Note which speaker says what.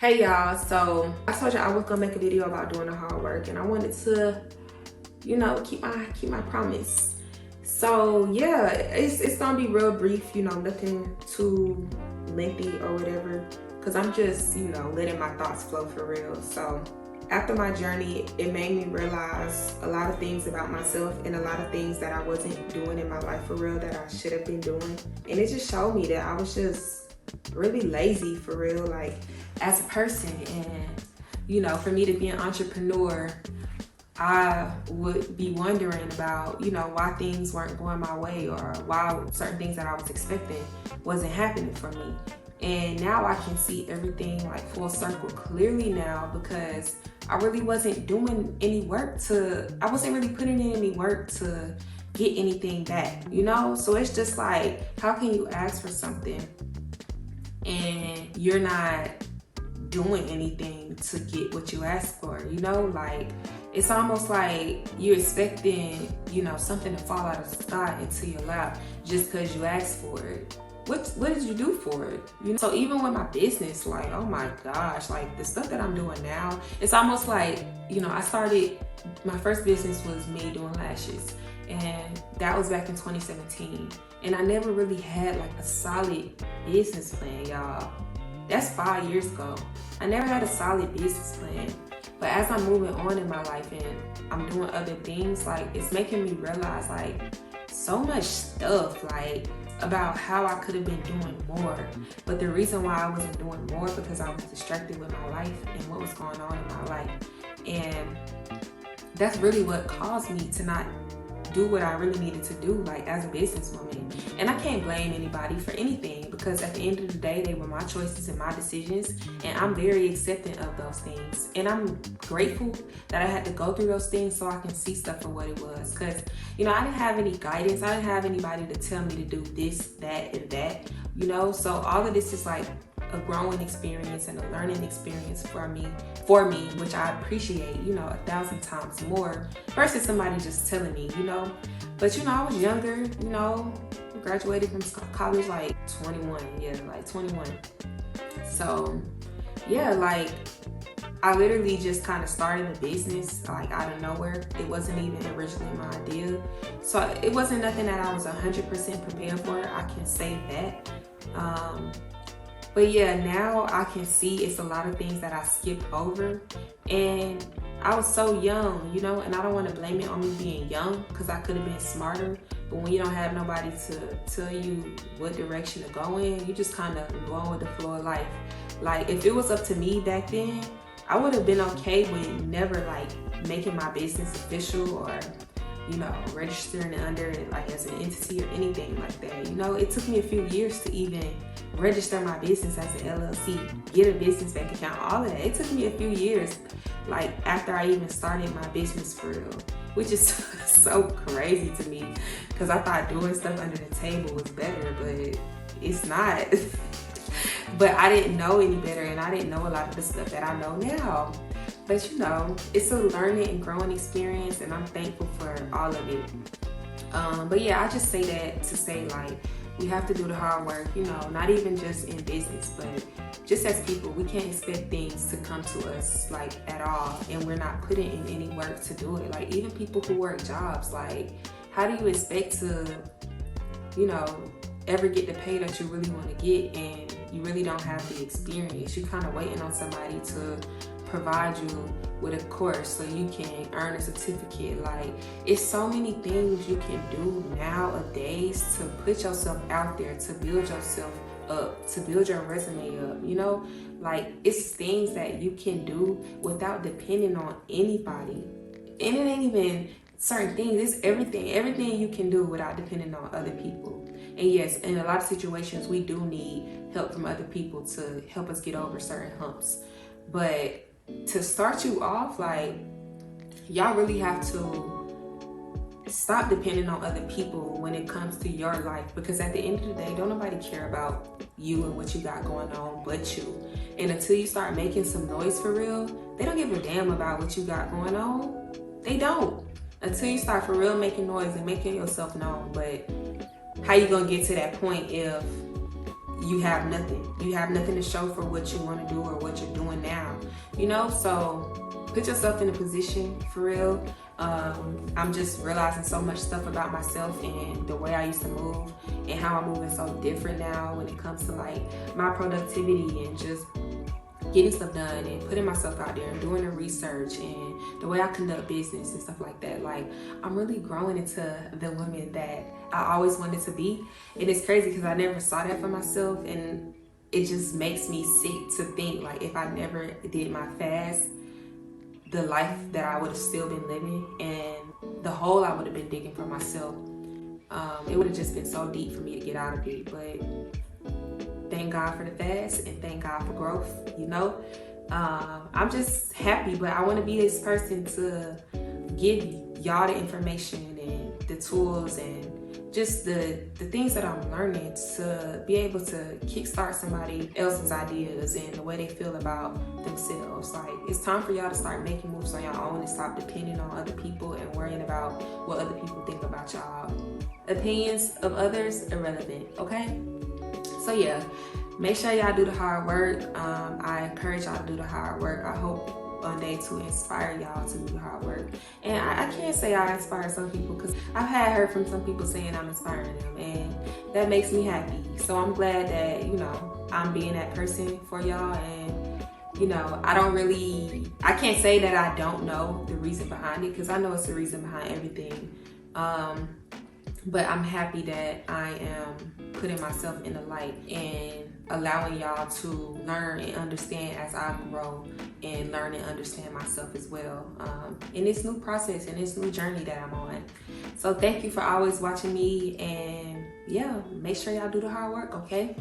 Speaker 1: Hey y'all, so I told you I was gonna make a video about doing the hard work, and I wanted to, keep my promise. So yeah, it's gonna be real brief, nothing too lengthy or whatever, because I'm just, letting my thoughts flow for real. So after my journey, it made me realize a lot of things about myself and a lot of things that I wasn't doing in my life for real that I should have been doing. And it just showed me that I was just really lazy for real, like as a person. And for me to be an entrepreneur, I would be wondering about why things weren't going my way, or why certain things that I was expecting wasn't happening for me. And now I can see everything like full circle clearly now, because I really wasn't doing any work I wasn't really putting in any work to get anything back, So it's just like, how can you ask for something and you're not doing anything to get what you asked for? Like, it's almost like you're expecting, something to fall out of the sky into your lap just because you asked for it. What did you do for it? So even with my business, like, oh my gosh, like the stuff that I'm doing now, it's almost like, I started, my first business was me doing lashes, and that was back in 2017. And I never really had like a solid business plan, y'all. That's 5 years ago. I never had a solid business plan. But as I'm moving on in my life and I'm doing other things, like, it's making me realize like so much stuff, like about how I could have been doing more. But the reason why I wasn't doing more, because I was distracted with my life and what was going on in my life. And that's really what caused me to not do what I really needed to do, like as a businesswoman. And I can't blame anybody for anything, because at the end of the day, they were my choices and my decisions, and I'm very accepting of those things. And I'm grateful that I had to go through those things so I can see stuff for what it was. Because, I didn't have any guidance. I didn't have anybody to tell me to do this, that, and that, So all of this is like a growing experience and a learning experience for me, which I appreciate, 1,000 times more versus somebody just telling me, But, I was younger, graduated from college like 21. So, yeah, like, I literally just kind of started a business like out of nowhere. It wasn't even originally my idea. So it wasn't nothing that I was 100% prepared for. I can say that. But yeah, now I can see it's a lot of things that I skipped over. And I was so young, and I don't want to blame it on me being young, because I could have been smarter. But when you don't have nobody to tell you what direction to go in, you just kind of going with the flow of life. Like, if it was up to me back then, I would have been okay with never like making my business official, or registering it under like as an entity or anything like that. It took me a few years to even register my business as an LLC, get a business bank account, all of that. It took me a few years, like after I even started my business for real, which is so crazy to me, because I thought doing stuff under the table was better, but it's not. But I didn't know any better, and I didn't know a lot of the stuff that I know now. But it's a learning and growing experience, and I'm thankful for all of it. But yeah, I just say that to say, like, we have to do the hard work, not even just in business, but just as people. We can't expect things to come to us like at all, and we're not putting in any work to do it. Like, even people who work jobs, like, how do you expect to, ever get the pay that you really want to get, and you really don't have the experience? You're kind of waiting on somebody to provide you with a course so you can earn a certificate. Like, it's so many things you can do nowadays to put yourself out there, to build yourself up, to build your resume up, like, it's things that you can do without depending on anybody. And it ain't even certain things, it's everything you can do without depending on other people. And yes, in a lot of situations, we do need help from other people to help us get over certain humps. But to start you off, like, y'all really have to stop depending on other people when it comes to your life, because at the end of the day, don't nobody care about you and what you got going on but you. And until you start making some noise for real, they don't give a damn about what you got going on. They don't. Until you start for real making noise and making yourself known. But how you gonna get to that point if you have nothing. You have nothing to show for what you want to do or what you're doing now, you know? So put yourself in a position for real. I'm just realizing so much stuff about myself and the way I used to move and how I'm moving so different now when it comes to like my productivity and just getting stuff done and putting myself out there and doing the research and the way I conduct business and stuff like that. Like, I'm really growing into the woman that I always wanted to be. And it's crazy because I never saw that for myself, and it just makes me sick to think like if I never did my fast, the life that I would have still been living and the hole I would have been digging for myself, it would have just been so deep for me to get out of it. But thank God for the fast and thank God for growth, you know? I'm just happy, but I want to be this person to give y'all the information and the tools and just the things that I'm learning to be able to kickstart somebody else's ideas and the way they feel about themselves. Like, it's time for y'all to start making moves on your own and stop depending on other people and worrying about what other people think about y'all. Opinions of others, irrelevant, okay? So yeah, make sure y'all do the hard work. I encourage y'all to do the hard work. I hope one day to inspire y'all to do the hard work. And I can't say I inspire some people because I've heard from some people saying I'm inspiring them, and that makes me happy. So I'm glad that, you know, I'm being that person for y'all. And, you know, I can't say that I don't know the reason behind it, because I know it's the reason behind everything. But I'm happy that I am putting myself in the light and allowing y'all to learn and understand as I grow and learn and understand myself as well in this new process and this new journey that I'm on. So thank you for always watching me, and yeah, make sure y'all do the hard work, okay?